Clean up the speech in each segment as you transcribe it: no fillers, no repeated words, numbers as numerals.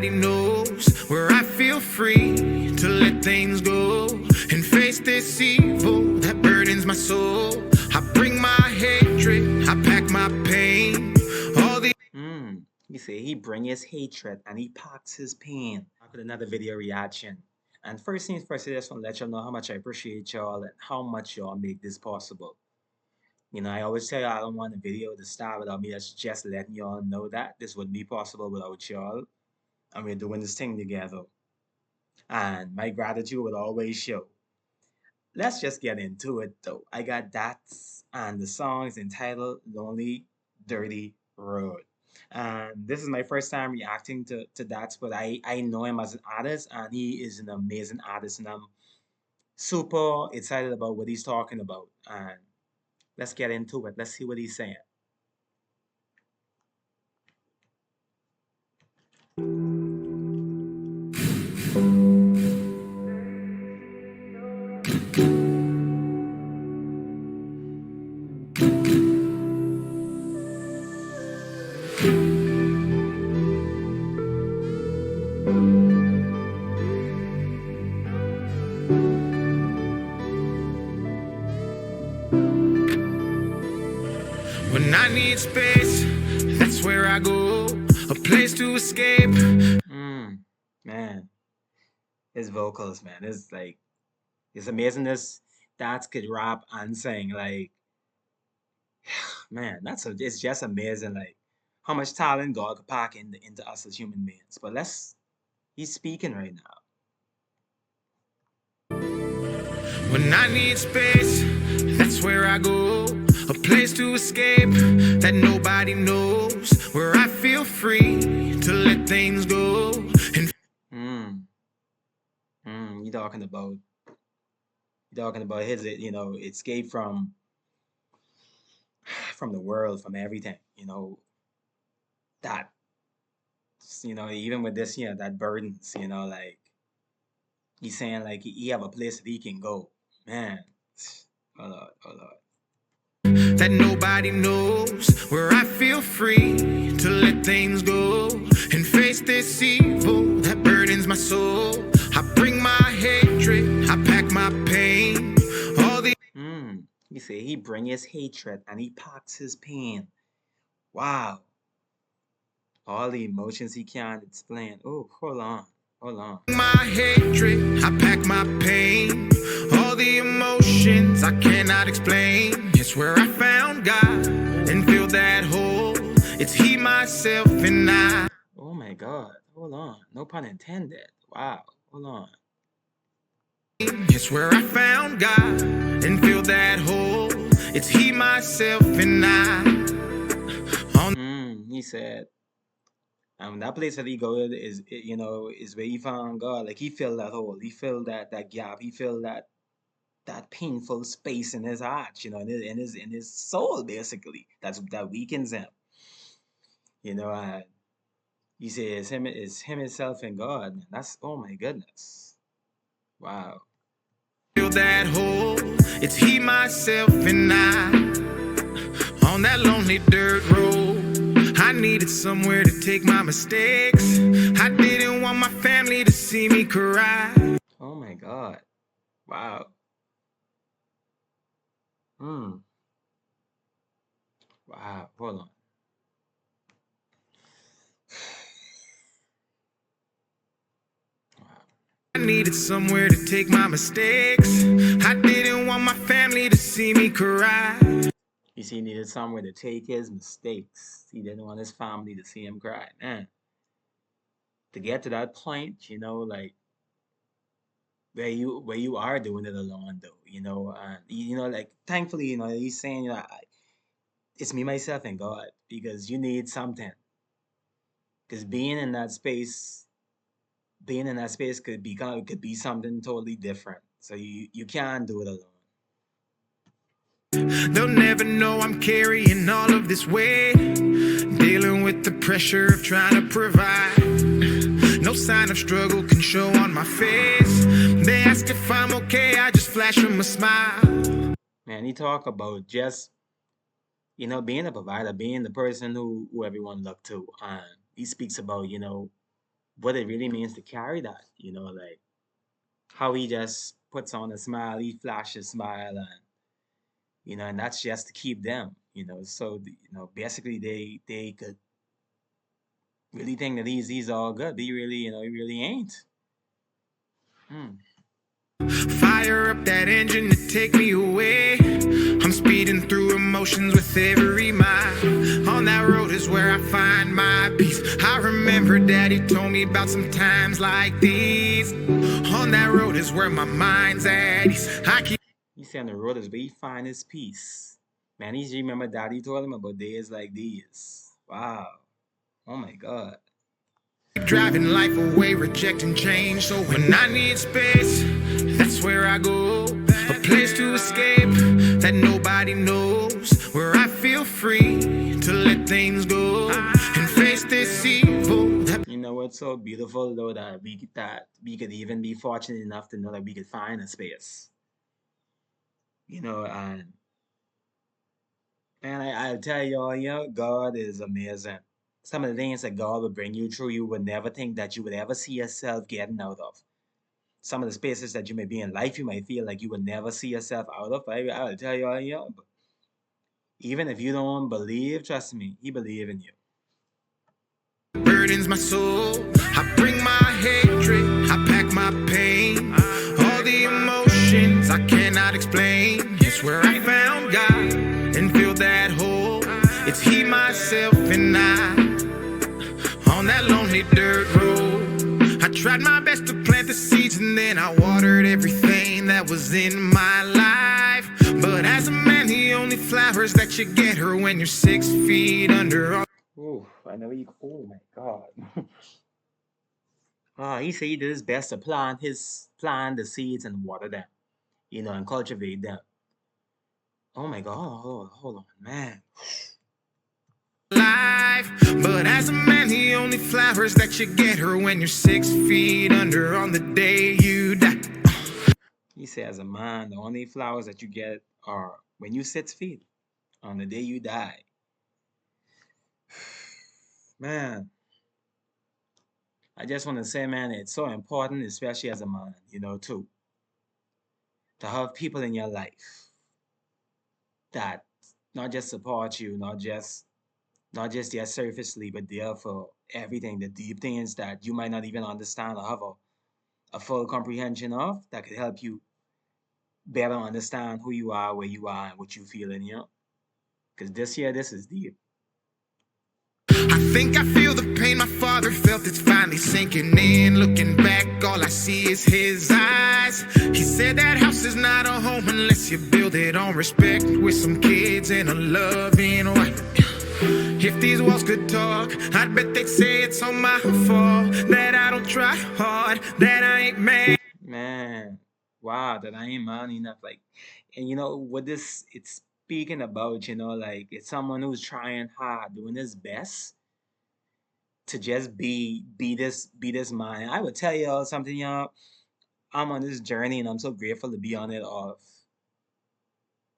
nobody knows where I feel free to let things go and face this evil that burdens my soul. I bring my hatred, I pack my pain. All the You see, he bring his hatred and he packs his pain. I put another video reaction. And first things first, I just want to let y'all know how much I appreciate y'all and how much y'all make this possible. You know, I always tell you I don't want a video to start without me just letting y'all know that this wouldn't be possible without y'all. And we're doing this thing together. And my gratitude will always show. Let's just get into it though. I got DAX and the song is entitled Lonely Dirty Road. And this is my first time reacting to DAX, but I know him as an artist and he is an amazing artist and I'm super excited about what he's talking about. And let's get into it. Let's see what he's saying. When I need space, that's where I go. A place to escape. Man, his vocals, man, it's like it's amazing. This Dax could rap and sing. Like, man, it's just amazing. Like how much talent God could pack into us as human beings. But he's speaking right now. When I need space, that's where I go. A place to escape that nobody knows. Where I feel free to let things go. And You're talking about his, escape from the world, from everything, that, even with this, that burdens, like he's saying like he have a place that he can go, man. Oh Lord. That nobody knows where I feel free to let things go and face this evil that burdens my soul. I bring my hatred, I pack my pain. All the You see, he bring his hatred and he packs his pain. Wow. All the emotions he can't explain. Oh, hold on. My hatred, I pack my pain. All the emotions I cannot explain. It's where I found God and filled that hole. It's He, myself, and I. Oh my God. Hold on. No pun intended. Wow. Hold on. It's where I found God and filled that hole. It's He, myself, and I. He said, that place that he go is where he found God. Like he filled that hole. He filled that gap. He filled that painful space in his heart, in his soul, basically. That weakens him. He says it's him himself and God. Man. That's, oh my goodness. Wow. Fill that hole. It's He, myself, and I. On that lonely dirt road. I needed somewhere to take my mistakes. I didn't want my family to see me cry. Oh my God. Wow. Wow. Hold on. I needed somewhere to take my mistakes. I didn't want my family to see me cry. You see, he needed somewhere to take his mistakes. He didn't want his family to see him cry. Man, to get to that point, like where you are doing it alone, though, and like thankfully, he's saying, it's me, myself, and God, because you need something. Because being in that space could be something totally different. So you can't do it alone. They'll never know I'm carrying all of this weight, dealing with the pressure of trying to provide. No sign of struggle can show on my face. They ask if I'm okay, I just flash them a smile. Man, he talk about just, being a provider, being the person who everyone look to. He speaks about, what it really means to carry that, like how he just puts on a smile, he flashes a smile, and and that's just to keep them, so basically they could really think that he's all good, but he really ain't. Hmm. Fire up that engine to take me away. I'm speeding through emotions with every mile. On that road is where I find my peace. I remember Daddy told me about some times like these. On that road is where my mind's at ease. He said on the road is where he find his peace. Man, he remember Daddy told him about days like these. Wow. Oh my God. Driving life away, rejecting change. So when I need space, that's where I go. A place to escape that nobody knows. Where I feel free to let things go and face this evil. You know what's so beautiful though, that we could even be fortunate enough to know that we could find a space. And man, I'll tell y'all, God is amazing. Some of the things that God will bring you through, you would never think that you would ever see yourself getting out of. Some of the spaces that you may be in life, you might feel like you would never see yourself out of. I'll tell y'all, even if you don't believe, trust me, He believe in you. Burdens my soul. I bring my hatred. I pack my pain. All the emotions I cannot explain. It's where I found God and filled that hole. It's He, myself, and I on that lonely dirt road. I tried my best to plant the seeds and then I watered everything that was in my life. But as a man, the only flowers that you get are when you're 6 feet under. Oh, I know you. Oh my God. He said he did his best to plant the seeds and water them, and cultivate them. Oh my God. Hold on, man. Life, but as a man, the only flowers that you get are when you're 6 feet under on the day you die. He said, as a man, the only flowers that you get are when you 6 feet on the day you die. Man, I just want to say, man, it's so important, especially as a man, too, to have people in your life that not just support you, not just there surfacely, but there for everything, the deep things that you might not even understand or have a full comprehension of, that could help you better understand who you are, where you are, and what you feel in you. Because this is deep. I think I feel the pain my father felt. It's finally sinking in. Looking back, all I see is his eyes. He said that house is not a home unless you build it on respect, with some kids and a loving wife. If these walls could talk, I'd bet they'd say it's all my fault, that I don't try hard, that I ain't man. Man, wow, that I ain't man enough. Like, and what it's speaking about, like it's someone who's trying hard, doing his best to just be this man. I would tell y'all something, y'all. I'm on this journey and I'm so grateful to be on it, of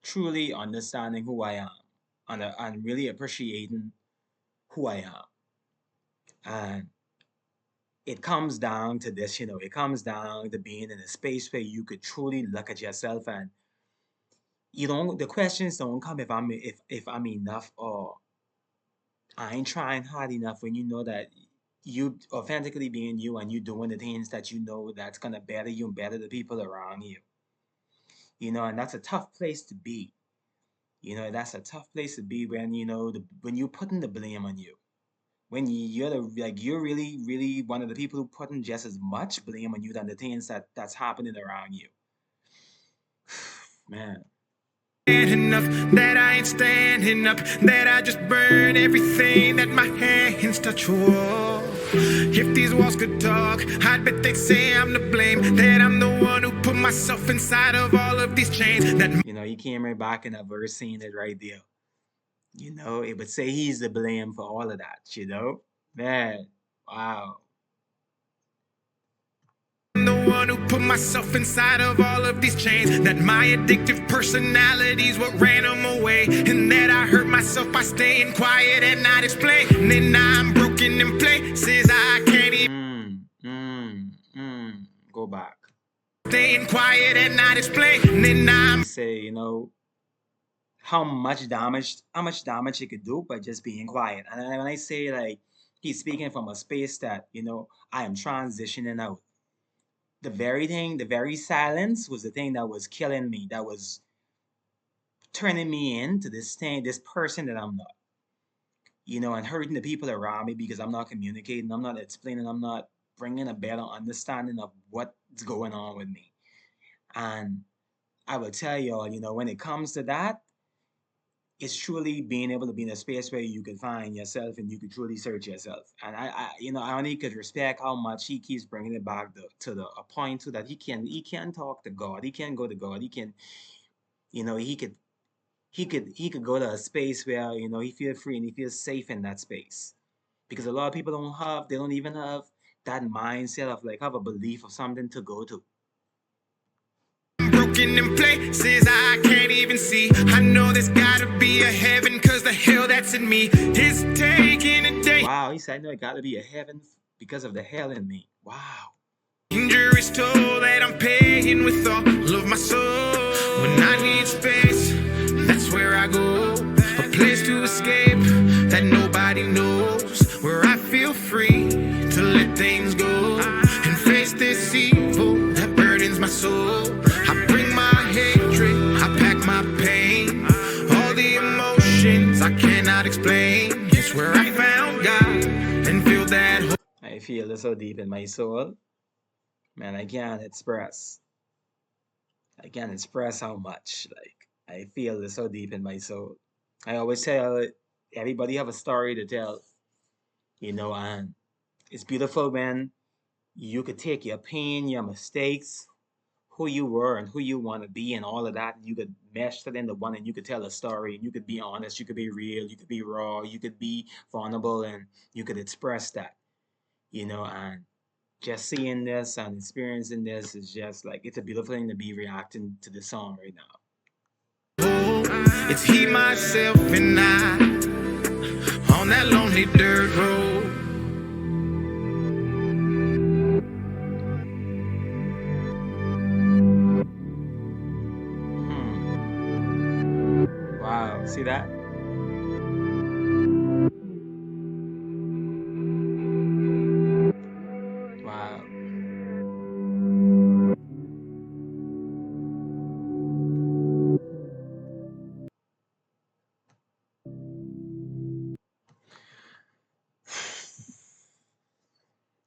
truly understanding who I am and really appreciating who I am. And it comes down to this, it comes down to being in a space where you could truly look at yourself, and the questions don't come if I'm enough, or I ain't trying hard enough, when you know that you authentically being you and you doing the things that you know that's gonna better you and better the people around you. And that's a tough place to be. That's a tough place to be when when you're putting the blame on you. When you're really, really one of the people who putting just as much blame on you than the things that's happening around you. Man. Enough that I ain't standing up, that I just burn everything that my hands touch. Whoa. If these walls could talk, I'd bet they'd say I'm to blame, that I'm the one who put myself inside of all of these chains. That he came right back in that verse, saying it right there. It would say he's to blame for all of that, Man, wow. I'm the one who put myself inside of all of these chains, that my addictive personality's what ran them away, and that I hurt myself by staying quiet and not explaining. I'm broken in places I can't even. back. Staying quiet and not explaining. I'm Say, you know, how much damage it could do by just being quiet. And when I say like he's speaking from a space that, you know, I am transitioning out. The very silence was the thing that was killing me, that was turning me into this thing, this person that I'm not, you know, and hurting the people around me because I'm not communicating, I'm not explaining, I'm not bringing a better understanding of what's going on with me. And I will tell y'all, you know, when it comes to that, it's truly being able to be in a space where you can find yourself and you can truly search yourself. And you know, I only could respect how much he keeps bringing it back to the a point to that he can talk to God, he can go to God, he can, you know, he could go to a space where, you know, he feels free and he feels safe in that space. Because a lot of people they don't even have that mindset of like have a belief of something to go to. broken in places I can't even see. I know there's gotta be a heaven, cause the hell that's in me is taking a day. Wow, he said, no, it gotta be a heaven because of the hell in me. Wow. Dangerous toll that I'm paying with all of my soul. When I need space, that's where I go. A place to escape that nobody knows. Where I feel free to let things go and face this evil that burdens my soul. I bring my hatred, I pack my pain, all the emotions I cannot explain. It's where I found God and feel that hope. I feel it so deep in my soul. Man, I can't express how much. Like, I feel it so deep in my soul. I always tell everybody have a story to tell, you know, and it's beautiful when you could take your pain, your mistakes, who you were and who you want to be and all of that, and you could mesh that into one and you could tell a story and you could be honest, you could be real, you could be raw, you could be vulnerable, and you could express that, you know, and just seeing this and experiencing this is just like it's a beautiful thing to be reacting to the song right now. It's he, myself, and I on that lonely dirt road. Wow, see that? Wow.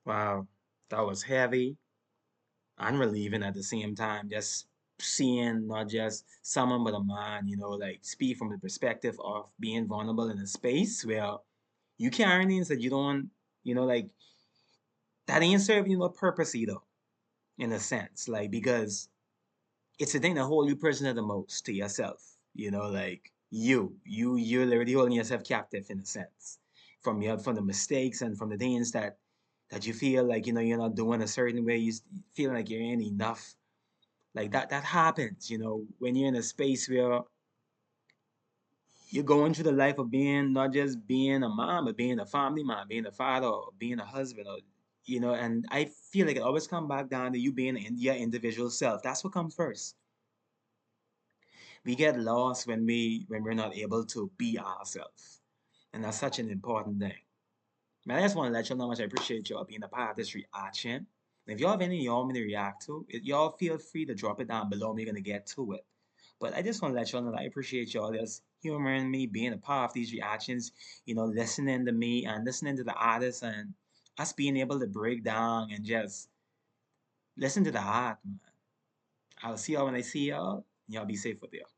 Wow, that was heavy and relieving at the same time. Just seeing not just someone but a man, you know, like speak from the perspective of being vulnerable in a space where you carrying things that you don't, you know, like that ain't serving you no purpose either, in a sense. Like because it's the thing that hold you prisoner the most to yourself, you know, like you're literally holding yourself captive in a sense. From the mistakes and from the things that you feel like, you know, you're not doing a certain way, feel like you're ain't enough. Like that happens, you know, when you're in a space where you're going through the life of being not just being a mom, but being a family man, being a father, or being a husband, or you know. And I feel like it always comes back down to you being your individual self. That's what comes first. We get lost when we're not able to be ourselves, and that's such an important thing. Man, I just want to let you know how much I appreciate y'all being a part of this reaction. And if y'all have any y'all want me to react to, y'all feel free to drop it down below. We're gonna get to it. But I just want to let y'all know that I appreciate y'all just humoring me, being a part of these reactions, you know, listening to me and listening to the artists and us being able to break down and just listen to the art, man. I'll see y'all when I see y'all. Y'all be safe with y'all.